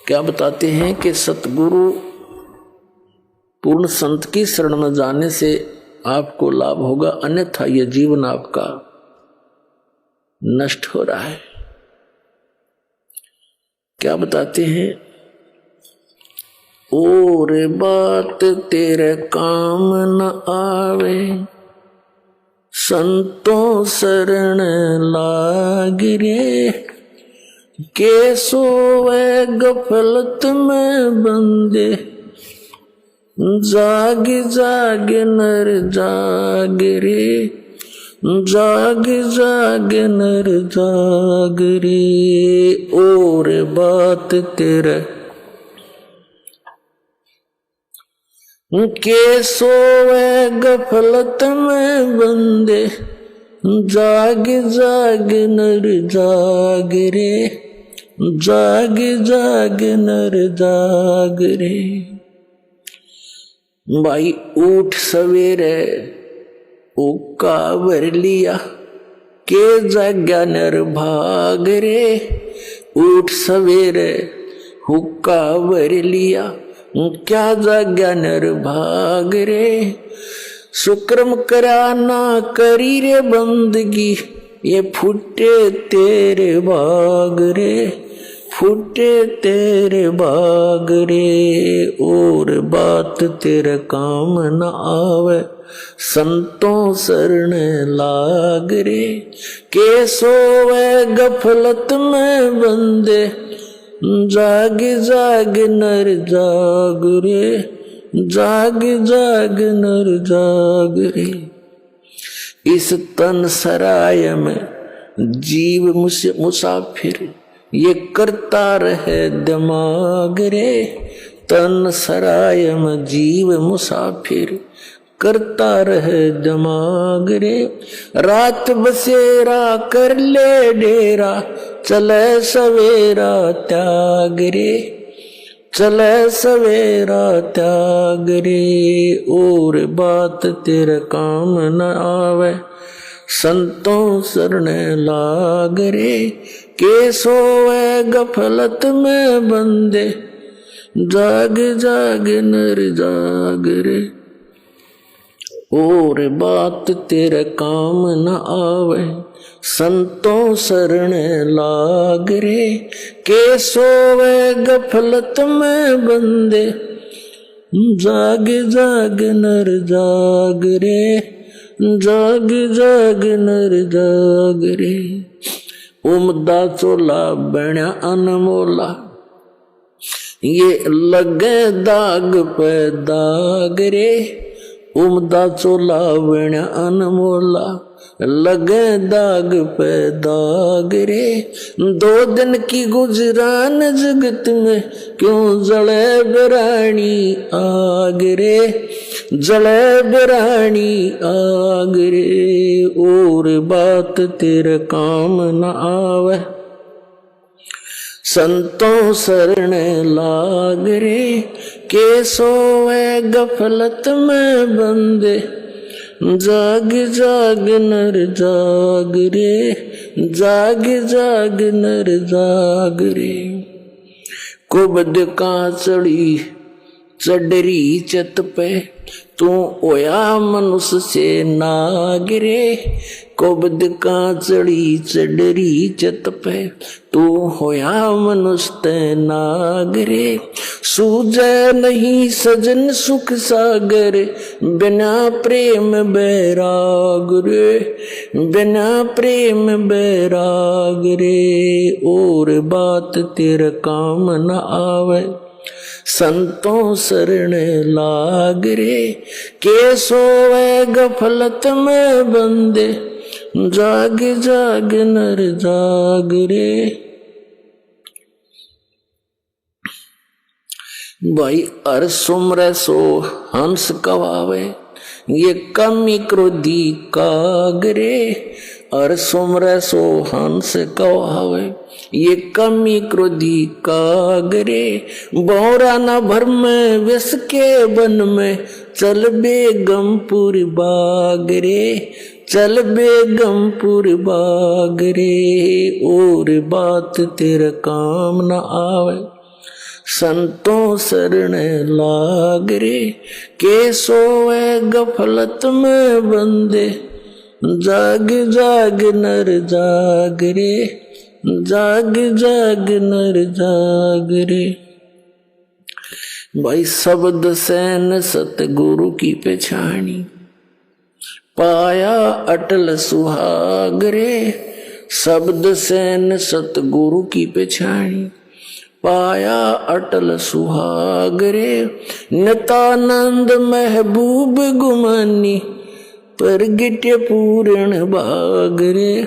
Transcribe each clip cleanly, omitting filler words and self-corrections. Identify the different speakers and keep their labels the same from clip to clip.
Speaker 1: क्या बताते हैं कि सतगुरु पूर्ण संत की शरण में जाने से आपको लाभ होगा, अन्यथा यह जीवन आपका नष्ट हो रहा है। क्या बताते हैं, और बात तेरे काम न आवे, संतों शरण लाग रे, के सोवे गफलत में बंदे, जाग जाग नर जाग रे, जाग जाग नर जाग रे। और बात तेरे के सोवे गफलत में बंदे, जाग जाग नर जाग रे, जाग जाग नर जाग रे। भाई उठ सवेरे उका भर लिया, के जाग्या नर भाग रे। उठ सवेरे हुक्का भर लिया, क्या जाग्या नर भाग रे। सुक्रम करा ना करी रे बंदगी, ये फुटे तेरे बाग रे, फुटे तेरे बाग रे। और बात तेरे काम न आवे, संतों शरण लाग रे, के सोवे गफलत में बंदे, जाग जाग नर जाग रे, जाग जाग नर जाग रे। इस तन सराय में जीव मुसाफिर, ये करता रहे दिमाग रे। तन सराय में जीव मुसाफिर, करता रहे दिमाग रे। रात बसेरा कर ले डेरा, चले सवेरा त्याग रे, चले सवेरा त्याग रे। और बात तेरे काम न आवे, संतों शरण लाग रे, के सोवे गफलत में बंदे, जाग जाग नर जाग रे। और बात तेरे काम न आवे, संतों शरण लाग रे, के सोवे गफलत में बंदे, जाग जाग नर जाग रे, जाग जाग नर जाग रे। उमदा चोला बण्या अनमोला, ये लगे दाग पे दाग रे। उमदा चोला बण्या अनमोला, लगे दाग पे दाग रे। दो दिन की गुजरान जगत में, क्यों जले बिरानी आग रे, जले बिरानी आग रे। और बात तेरे काम न आवे, संतों शरण लाग रे, के सोवे गफलत में बंदे, जाग जाग नर जाग रे, जाग जाग नर जाग रे। कुबद का चढ़ी चडरी चत पे, तू ओया मनुष्य से नाग रे। कुबद का चढ़ी चडरी चत पे, तू होया मनुष्य ते नाग रे। सूझे नहीं सजन सुख सागर, बिना प्रेम बैराग रे, बिना प्रेम बैराग रे। और बात तेरे काम न आवे, संतों शरण लाग रे, के सोवे गफलत में बंदे, जाग जाग नर जाग रे। भाई हर सुमरे सो हंस कवावे, ये कमी क्रोधी कागरे। हर सुमरे सो हंस कवावे, ये कमी क्रोधी कागरे। बोरा न भर में विष के वन में, चल बेगमपुर बागरे, चल बेगमपुर बागरे। और बात तेरे काम न आवे, संतों शरण लाग रे, के सोए गफलत में बंदे, जाग जाग नर जाग रे, जाग जाग नर जाग रे। भाई शब्द सैन सतगुरु की पहचानी, पाया अटल सुहाग रे, शब्द सैन सतगुरु की पहचानी, पाया अटल सुहाग रे। नितानंद महबूब गुमानी, प्रगट्य पूर्ण भाग रे,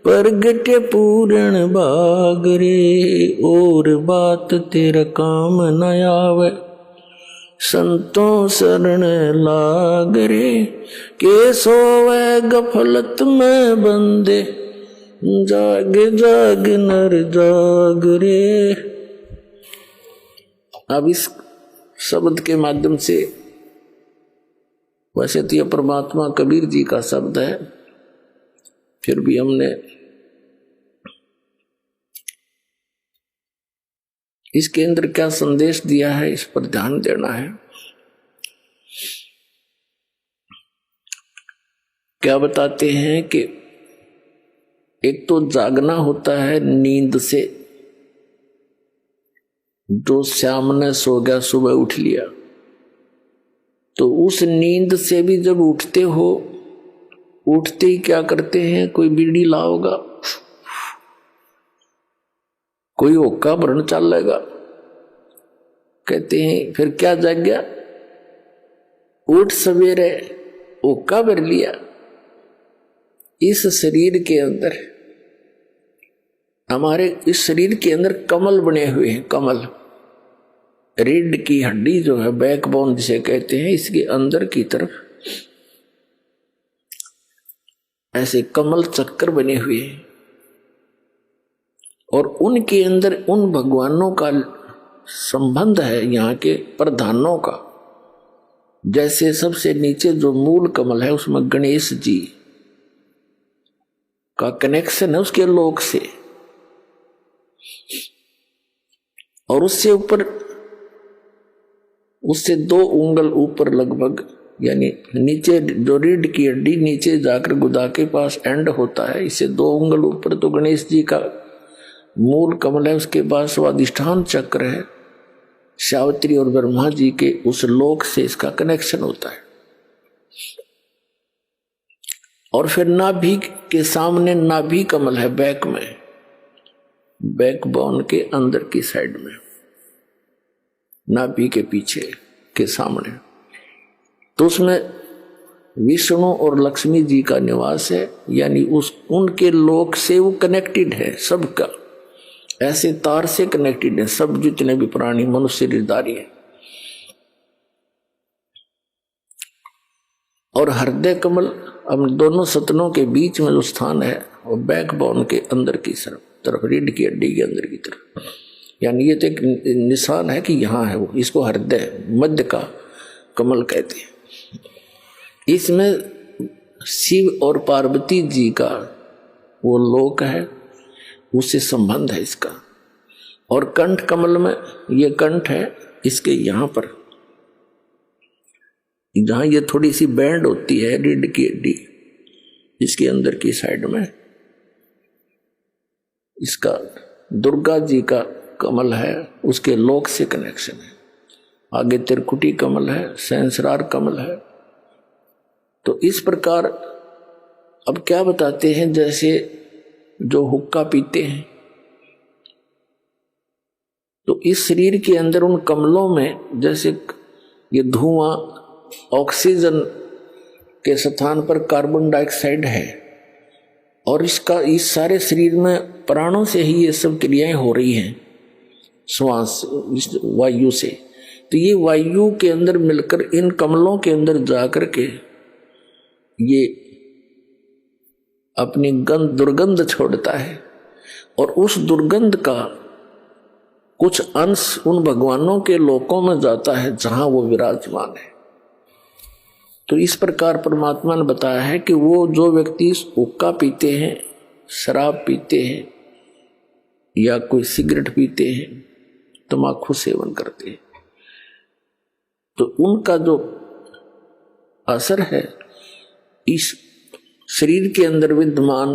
Speaker 1: प्रगट्य पूर्ण भाग रे। और बात तेरा काम न आवे, संतों शरण लाग रे, के सोवे गफलत में बंदे, जाग जाग नर जाग रे। अब इस शब्द के माध्यम से, वैसे तो यह परमात्मा कबीर जी का शब्द है, फिर भी हमने इसके अंदर क्या संदेश दिया है इस पर ध्यान देना है। क्या बताते हैं कि एक तो जागना होता है नींद से, जो श्याम ने सो गया सुबह उठ लिया, तो उस नींद से भी जब उठते हो, उठते ही क्या करते हैं, कोई बीड़ी लाओगा, कोई ओक्का भरण चलेगा, कहते हैं फिर क्या जाग गया, उठ सवेरे ओक्का भर लिया। इस शरीर के अंदर, हमारे इस शरीर के अंदर कमल बने हुए हैं, कमल, रीढ़ की हड्डी जो है, बैकबोन जिसे कहते हैं, इसके अंदर की तरफ ऐसे कमल चक्कर बने हुए हैं, और उनके अंदर उन भगवानों का संबंध है, यहाँ के प्रधानों का। जैसे सबसे नीचे जो मूल कमल है, उसमें गणेश जी का कनेक्शन है उसके लोक से, और उससे ऊपर, उससे 2 उंगल ऊपर लगभग, यानी नीचे जो रीढ़ की हड्डी नीचे जाकर गुदा के पास एंड होता है, इससे 2 उंगल ऊपर तो गणेश जी का मूल कमल है, उसके बाद स्वादिष्ठान चक्र है, सावित्री और ब्रह्मा जी के उस लोक से इसका कनेक्शन होता है। और फिर नाभि के सामने नाभि कमल है, बैक में, बैकबोन के अंदर की साइड में, नाभि के पीछे के सामने, तो उसमें विष्णु और लक्ष्मी जी का निवास है, यानी उस उनके लोक से वो कनेक्टेड है सबका, ऐसे तार से कनेक्टेड है सब, जितने भी प्राणी मनुष्य शरीरधारी है। और हृदय कमल, अब दोनों सतनों के बीच में जो स्थान है, वो बैकबोन के अंदर की तरफ, रीढ़ की हड्डी के अंदर की तरफ, यानी ये तो एक निशान है कि यहाँ है वो, इसको हृदय मध्य का कमल कहते हैं। इसमें शिव और पार्वती जी का वो लोक है, उससे संबंध है इसका। और कंठ कमल में, ये कंठ है, इसके यहाँ पर जहाँ ये थोड़ी सी बैंड होती है रीढ़ की हड्डी, इसके अंदर की साइड में इसका दुर्गा जी का कमल है, उसके लोक से कनेक्शन है। आगे त्रिकुटी कमल है, सहस्रार कमल है। तो इस प्रकार अब क्या बताते हैं, जैसे जो हुक्का पीते हैं, तो इस शरीर के अंदर उन कमलों में जैसे ये धुआं ऑक्सीजन के स्थान पर कार्बन डाइऑक्साइड है, और इसका इस सारे शरीर में प्राणों से ही ये सब क्रियाएं हो रही हैं, श्वास वायु से। तो ये वायु के अंदर मिलकर इन कमलों के अंदर जाकर के ये अपनी दुर्गंध छोड़ता है, और उस दुर्गंध का कुछ अंश उन भगवानों के लोकों में जाता है जहां वो विराजमान है। तो इस प्रकार परमात्मा ने बताया है कि वो जो व्यक्ति हुक्का पीते हैं, शराब पीते हैं, या कोई सिगरेट पीते हैं, तम्बाकू सेवन करते हैं, तो उनका जो असर है इस शरीर के अंदर विद्यमान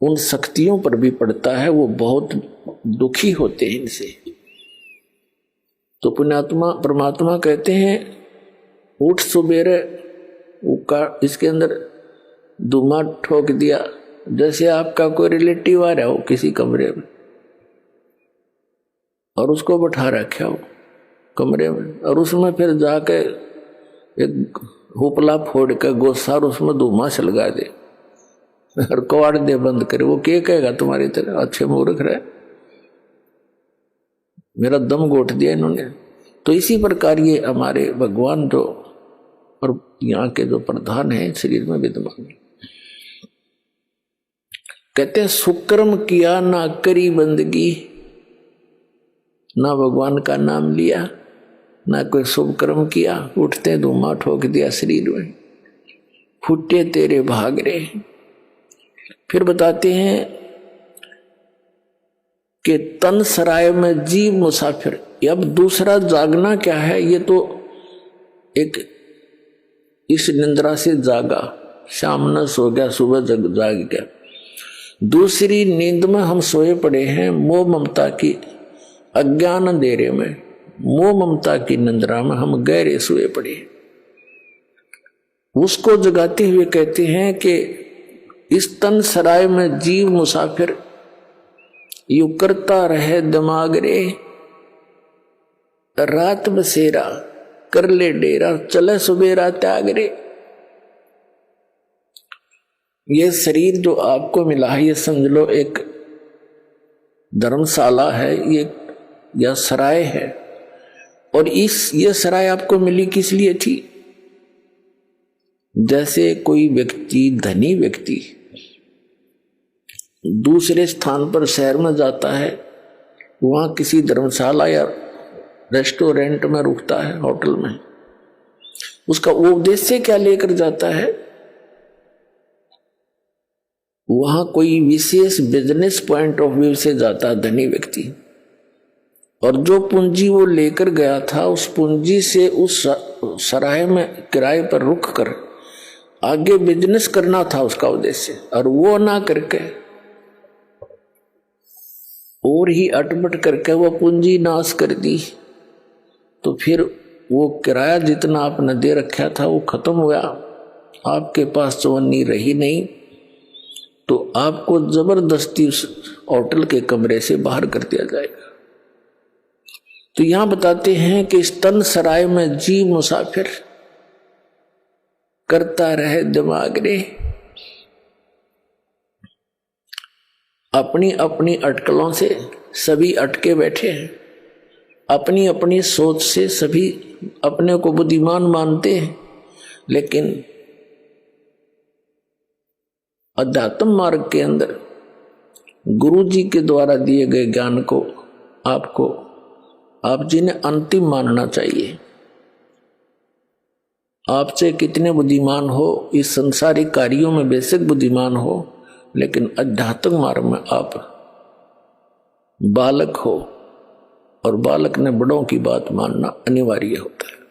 Speaker 1: उन शक्तियों पर भी पड़ता है, वो बहुत दुखी होते हैं इनसे। तो पुण्यात्मा परमात्मा कहते हैं उठ सुबेरे इसके अंदर धुआं ठोक दिया, जैसे आपका कोई रिलेटिव आ रहा हो किसी कमरे में और उसको बैठा रखा हो कमरे में, और उसमें फिर जाके एक हुपला फोड़ के गोसा और उसमें धुआं सलगा दे और कवाड़ दे बंद करे, वो क्या कहेगा तुम्हारी तरह अच्छे मूर्ख रहे, मेरा दम घोट दिया इन्होंने। तो इसी प्रकार ये हमारे भगवान जो और यहाँ के जो प्रधान है शरीर में विद्यमान, कहते हैं सुकर्म किया ना करी बंदगी, ना भगवान का नाम लिया ना कोई शुभ कर्म किया, उठते धुआं ठोक दिया शरीर में, फूटे तेरे भाग रे। फिर बताते हैं कि तन सराय में जीव मुसाफिर। अब दूसरा जागना क्या है, ये तो एक इस निंद्रा से जागा, शाम न सो गया सुबह जाग गया। दूसरी नींद में हम सोए पड़े हैं मोह ममता की अज्ञान अंधेरे में, मोह ममता की निंद्रा में हम गहरे सोए पड़े। उसको जगाते हुए कहते हैं कि इस तन सराय में जीव मुसाफिर यू करता रहे दिमाग रे, रात बसेरा कर ले डेरा, चले सुबेरा त्याग रे। ये शरीर जो आपको मिला है ये समझ लो एक धर्मशाला है, ये या सराय है, और ये सराय आपको मिली किस लिए थी? जैसे कोई व्यक्ति धनी व्यक्ति दूसरे स्थान पर शहर में जाता है, वहां किसी धर्मशाला या रेस्टोरेंट में रुकता है, होटल में, उसका वो उद्देश्य क्या लेकर जाता है? वहां कोई विशेष बिजनेस पॉइंट ऑफ व्यू से जाता है धनी व्यक्ति, और जो पूंजी वो लेकर गया था उस पूंजी से उस सराय में किराए पर रुक कर आगे बिजनेस करना था उसका उद्देश्य, और वो ना करके और ही अटपट करके वो पूंजी नाश कर दी, तो फिर वो किराया जितना आपने दे रखा था वो खत्म हुआ, आपके पास चवन्नी रही नहीं, तो आपको जबरदस्ती उस होटल के कमरे से बाहर कर दिया जाएगा। तो यहां बताते हैं कि इस तन सराय में जीव मुसाफिर करता रहे दिमाग रे, अपनी अपनी अटकलों से सभी अटके बैठे हैं, अपनी अपनी सोच से सभी अपने को बुद्धिमान मानते हैं, लेकिन अध्यात्म मार्ग के अंदर गुरु जी के द्वारा दिए गए ज्ञान को आप जिन्हें अंतिम मानना चाहिए। आपसे कितने बुद्धिमान हो, इस संसारिक कार्यों में बेशक बुद्धिमान हो, लेकिन आध्यात्मिक मार्ग में आप बालक हो, और बालक ने बड़ों की बात मानना अनिवार्य होता है।